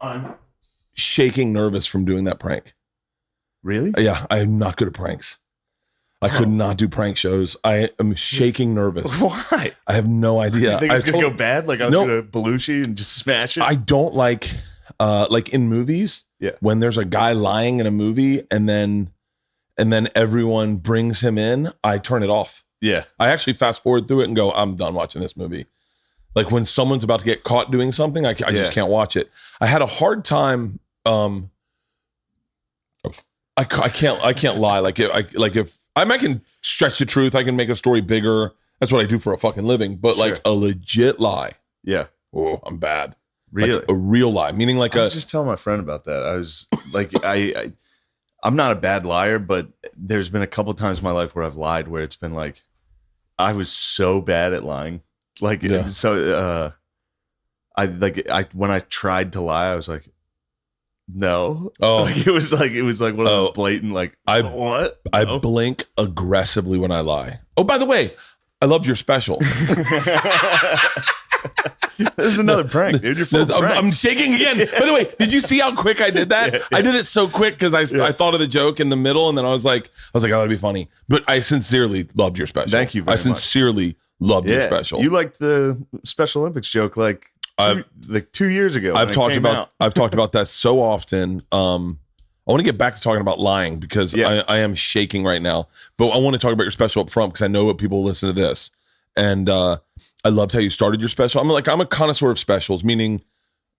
I'm shaking nervous from doing that prank. Really? Yeah, I am not good at pranks. I could not do prank shows. I am shaking nervous. Why? I have no idea. You think it's going to go bad? Like I was going to Belushi and just smash it? I don't like in movies, when there's a guy lying in a movie and then everyone brings him in, I turn it off. Yeah. I actually fast forward through it and go, I'm done watching this movie. Like when someone's about to get caught doing something, I just can't watch it. I had a hard time. I can't lie. If I can stretch the truth, I can make a story bigger. That's what I do for a fucking living. But like a legit lie. Yeah. Oh, I'm bad. Really? Like a real lie. Meaning like I was just telling my friend about that. I was like, I'm not a bad liar, but there's been a couple of times in my life where I've lied where it's been like, I was so bad at lying. Like, so when I tried to lie, I was like, no. Oh, like, it was like one of those blatant, like, what? I blink aggressively when I lie. Oh, by the way, I loved your special. This is another prank, dude. You're full of pranks. I'm shaking again. By the way, did you see how quick I did that? Yeah. I did it so quick because I thought of the joke in the middle, and then I was like, oh, that'd be funny. But I sincerely loved your special. Thank you very much. I sincerely loved your special. You liked the Special Olympics joke like 2 years ago. I've talked about that so often. I want to get back to talking about lying because I am shaking right now. But I want to talk about your special up front because I know what people listen to this. And I loved how you started your special. I'm a connoisseur of specials, meaning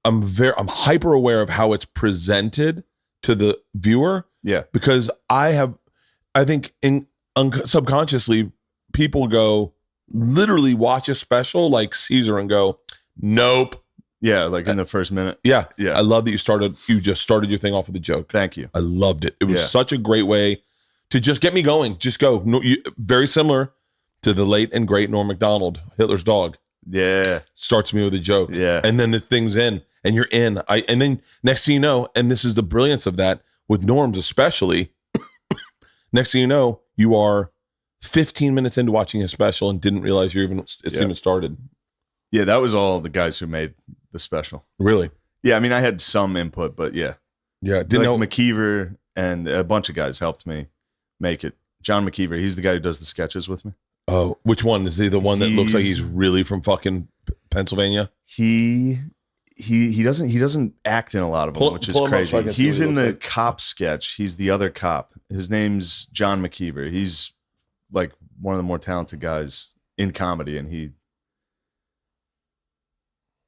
I'm hyper aware of how it's presented to the viewer. Yeah. Because I think subconsciously people literally watch a special like Caesar and go, nope. Yeah, like in the first minute. Yeah. I love that you just started your thing off with a joke. Thank you. I loved it. It was such a great way to just get me going. Just go. No, very similar to the late and great Norm Macdonald, Hitler's dog. Yeah. Starts me with a joke. Yeah. And then the thing's in and you're in. And then next thing you know, and this is the brilliance of that with Norm's especially, next thing you know, you are 15 minutes into watching a special and didn't realize it's even started. Yeah, that was all the guys who made the special. Really? Yeah, I mean, I had some input, but yeah. Yeah, McKeever and a bunch of guys helped me make it. John McKeever, he's the guy who does the sketches with me. Oh, which one? Is he the one that looks like he's really from fucking Pennsylvania? He doesn't act in a lot of them, which is crazy. He's in the cop sketch. He's the other cop. His name's John McKeever. He's like one of the more talented guys in comedy, and he's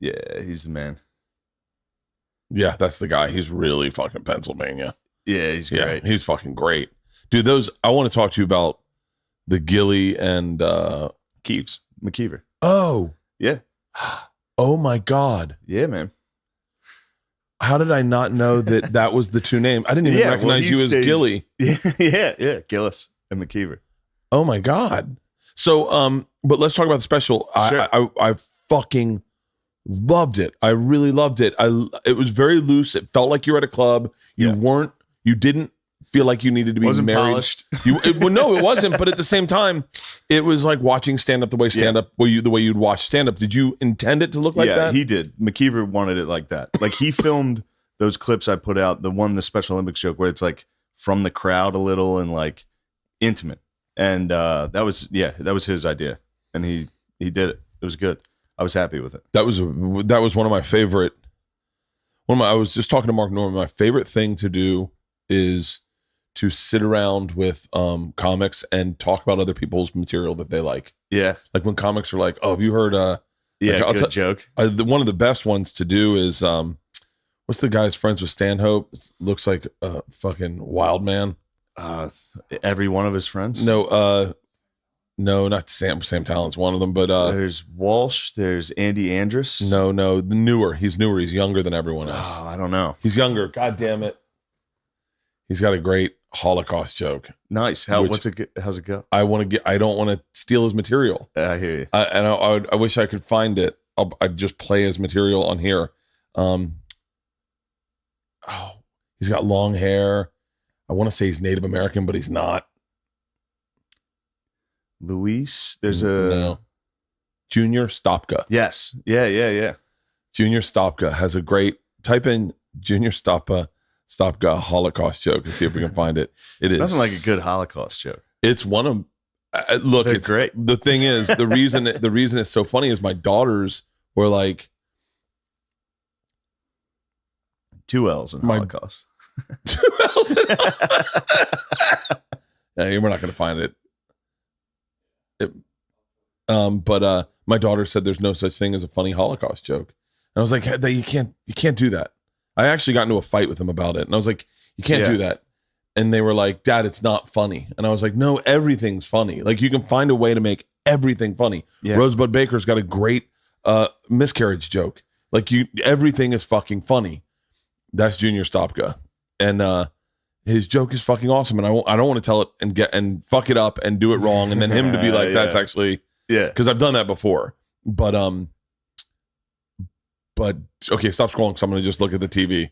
the man. Yeah, that's the guy. He's really fucking Pennsylvania. Yeah, he's great. Yeah, he's fucking great. Dude, I want to talk to you about the Gilly and McKeever. Oh. Yeah. Oh my God. Yeah, man. How did I not know that was the two names? I didn't even recognize you as Gilly. Yeah. Gillis and McKeever. Oh my God. So, but let's talk about the special. Sure. I fucking loved it. I really loved it. It was very loose. It felt like you were at a club. You didn't feel like you needed to be wasn't married. Polished. No, it wasn't. But at the same time, it was like watching stand-up the way you'd watch stand-up. Did you intend it to look like that? Yeah, he did. McKeever wanted it like that. Like he filmed those clips I put out, the Special Olympics joke where it's like from the crowd a little and like intimate. And that was his idea. And he did it. It was good. I was happy with it. That was one of my favorite. I was just talking to Mark Norman. My favorite thing to do is to sit around with comics and talk about other people's material that they like. Yeah. Like when comics are like, oh, have you heard good joke. One of the best ones to do is what's the guy's friends with Stanhope? Looks like a fucking wild man. Every one of his friends? No, not Sam Talent's one of them, but there's Walsh, there's Andy Andrus. No, newer. He's newer. He's younger than everyone else. Oh, I don't know. He's younger. God damn it. He's got a great Holocaust joke. Nice. How's it go? I don't want to steal his material. I hear you. I wish I could find it. I'd just play his material on here. He's got long hair. I want to say he's Native American, but he's not. Luis, Junior Stopka. Yes. Yeah. Junior Stopka has a great, type in Junior, stop a Holocaust joke and see if we can find it. It is nothing like a good Holocaust joke. It's one of look. They're it's great. The thing is, the reason it's so funny is my daughters were like 2 L's in Holocaust. 2 L's. Yeah, we're not going to find it. But my daughter said there's no such thing as a funny Holocaust joke. And I was like, hey, you can't do that. I actually got into a fight with them about it. And I was like, you can't do that. And they were like, Dad, it's not funny. And I was like, no, everything's funny. Like, you can find a way to make everything funny. Yeah. Rosebud Baker's got a great miscarriage joke. Like, everything is fucking funny. That's Junior Stopka. And his joke is fucking awesome. And I don't want to tell it and fuck it up and do it wrong. And then him to be like, that's actually, because I've done that before. But okay, stop scrolling because I'm going to just look at the TV.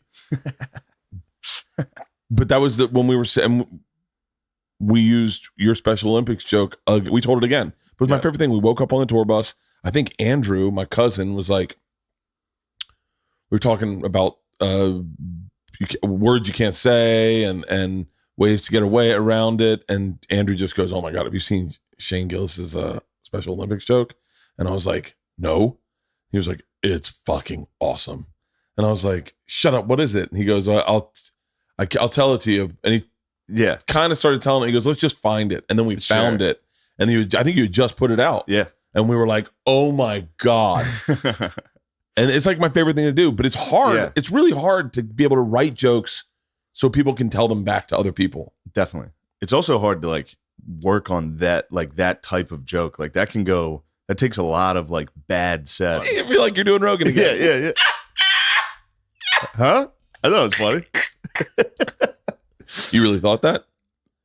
But that was when we were saying, we used your Special Olympics joke. We told it again. But it was my favorite thing. We woke up on the tour bus. I think Andrew, my cousin, was like, we were talking about words you can't say and ways to get away around it. And Andrew just goes, oh my God, have you seen Shane Gillis's Special Olympics joke? And I was like, no. He was like, it's fucking awesome. And I was like, shut up, what is it? And he goes, I'll tell it to you. And he kind of started telling me, he goes, let's just find it. And then we found it. And I think you had just put it out. Yeah. And we were like, oh my God. And it's like my favorite thing to do, but it's hard. Yeah. It's really hard to be able to write jokes so people can tell them back to other people. Definitely. It's also hard to like work on that, like that type of joke. Like that takes a lot of like bad sets. You feel like you're doing Rogan again. Yeah. Huh? I thought it was funny. You really thought that?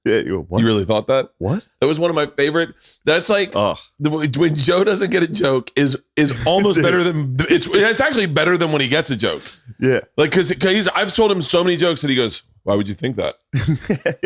Yeah, you really thought that? What? That was one of my favorite. That's like when Joe doesn't get a joke is almost better than it's actually better than when he gets a joke. Yeah, like because I've told him so many jokes that he goes, "Why would you think that?"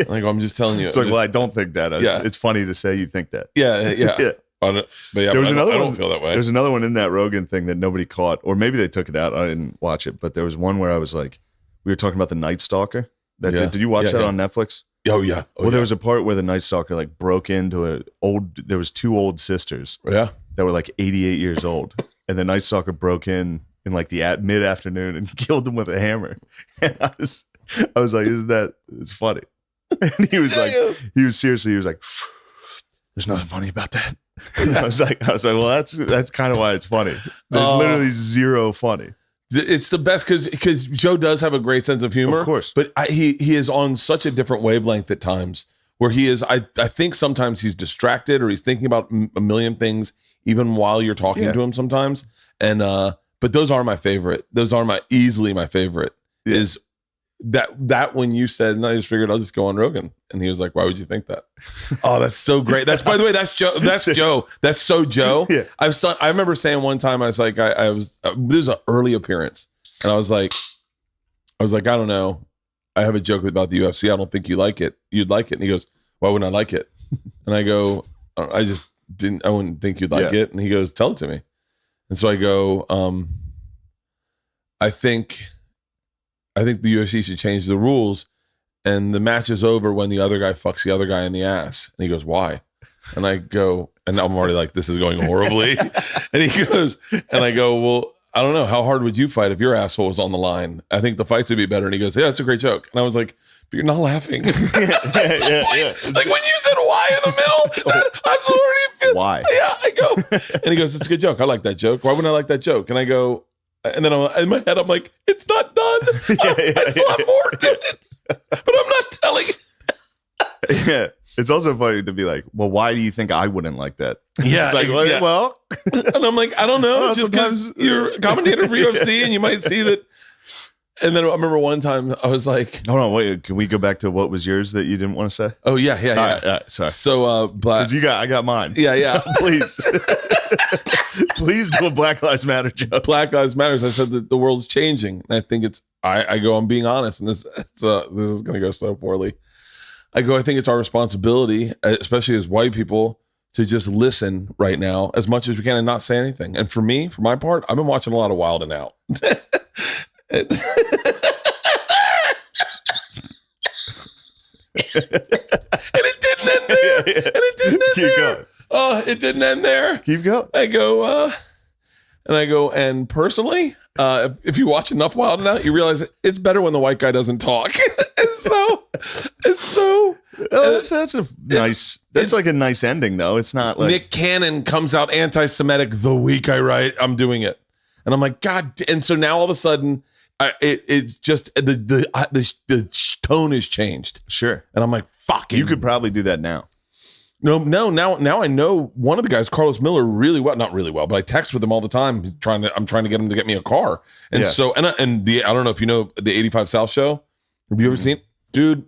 Like, I'm just telling you. It's like, well, I don't think that. It's funny to say you think that. Yeah. But there was another one. I don't feel that way. There's another one in that Rogan thing that nobody caught, or maybe they took it out. I didn't watch it, but there was one where I was like, we were talking about the Night Stalker. Did you watch that on Netflix? Oh yeah. There was a part where the Night Stalker like broke into there was 2 old sisters. Yeah. That were like 88 years old. And the Night Stalker broke in like the mid-afternoon and killed them with a hammer. And I was like, it's funny. And he was like, he was like, there's nothing funny about that. And I was like, well, that's kind of why it's funny. There's literally zero funny. It's the best because Joe does have a great sense of humor, of course, but he is on such a different wavelength at times where he is. I think sometimes he's distracted or he's thinking about a million things even while you're talking to him sometimes. And but those are my favorite. Those are easily my favorite. Yeah. Is that when you said, and I just figured I'll just go on Rogan, and he was like, why would you think that? Oh, that's so great. That's, by the way, that's Joe. That's Joe. That's so Joe. Yeah. I remember saying one time, I was like, this is an early appearance, and I was like, I don't know. I have a joke about the UFC. I don't think you like it. You'd like it. And he goes, why wouldn't I like it? And I go, I wouldn't think you'd like it. And he goes, tell it to me. And so I go, I think the UFC should change the rules, and the match is over when the other guy fucks the other guy in the ass. And he goes, why? And I go, and I'm already like, this is going horribly. And he goes, and I go, well, I don't know. How hard would you fight if your asshole was on the line? I think the fights would be better. And he goes, yeah, that's a great joke. And I was like, but you're not laughing. Yeah. It's like when you said why in the middle, that's already why. Yeah, I go. And he goes, it's a good joke. I like that joke. Why wouldn't I like that joke? And I go, and then in my head, I'm like, it's not done. I still have more to it, but I'm not telling it. Yeah. It's also funny to be like, well, why do you think I wouldn't like that? Yeah. It's like, well. And I'm like, I don't know. Just because you're a commentator for UFC and you might see that. And then I remember one time I was like, hold on, wait, can we go back to what was yours that you didn't want to say? Oh, yeah. All right, sorry. So, because I got mine. Yeah. So please. Please do a Black Lives Matter joke. Black Lives Matter. I said that the world's changing. And I think I'm being honest, and this is going to go so poorly. I think it's our responsibility, especially as white people, to just listen right now as much as we can and not say anything. And for my part, I've been watching a lot of Wild 'N Out. And it didn't end there. And it didn't end Keep there. going. Oh, it didn't end there. Keep going. I go, and personally, if you watch enough Wild 'N Out, you realize it's better when the white guy doesn't talk. That's a nice. That's like a nice ending, though. It's not like Nick Cannon comes out anti-Semitic the week I write. I'm doing it, and I'm like, God. And so now all of a sudden, it's just the tone has changed. Sure. And I'm like, fucking. You could probably do that now. No. Now I know one of the guys, Carlos Miller, really well. Not really well, but I text with him all the time. I'm trying to get him to get me a car. And Yeah. so I don't know if you know the 85 South show. Have you ever seen, dude?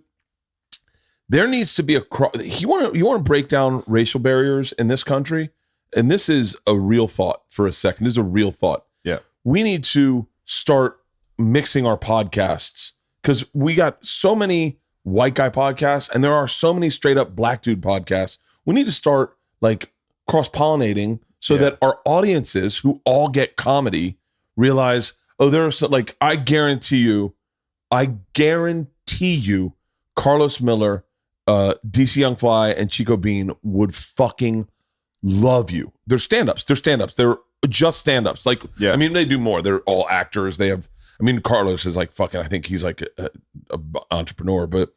There needs to be you want to break down racial barriers in this country, and this is a real thought for a second. This is a real thought. Yeah. We need to start mixing our podcasts because we got so many white guy podcasts and there are so many straight up black dude podcasts. We need to start like cross-pollinating so that our audiences who all get comedy realize, oh, there's like, I guarantee you, Carlos Miller, DC Young Fly, and Chico Bean would fucking love you. They're stand-ups. They're just stand-ups. Like, yeah. I mean, they do more. They're all actors. Carlos is like fucking, I think he's like a entrepreneur, but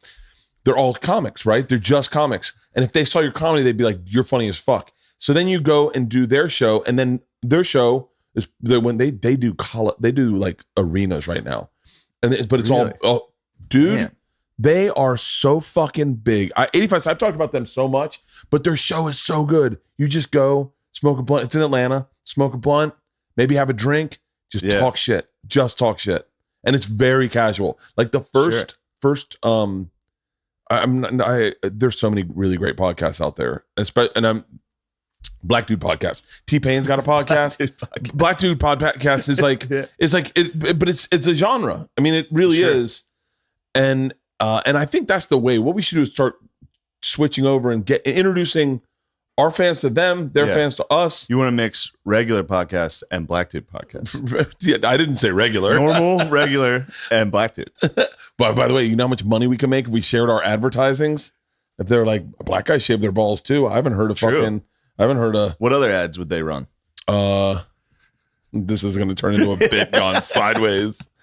they're all comics, right? They're just comics. And if they saw your comedy, they'd be like, you're funny as fuck. So then you go and do their show, and then their show is when they do like arenas right now. But it's really? all, dude, man. They are so fucking big. 85, I've talked about them so much, but their show is so good. You just go smoke a blunt. It's in Atlanta. Smoke a blunt, maybe have a drink, talk shit. Just talk shit. And it's very casual. Like the first, there's so many really great podcasts out there. And I'm Black Dude Podcast. T-Pain's got a podcast. Black Dude Podcast is like, but it's a genre. I mean, it really is. And I think that's the way. What we should do is start switching over and introducing our fans to them, their fans to us. You want to mix regular podcasts and Black Dude podcasts. Yeah, I didn't say regular. Normal, regular, and Black Dude. But by the way, you know how much money we can make if we shared our advertisings? If they're like, black guys shave their balls too. I haven't heard of What other ads would they run? This is going to turn into a bit gone sideways.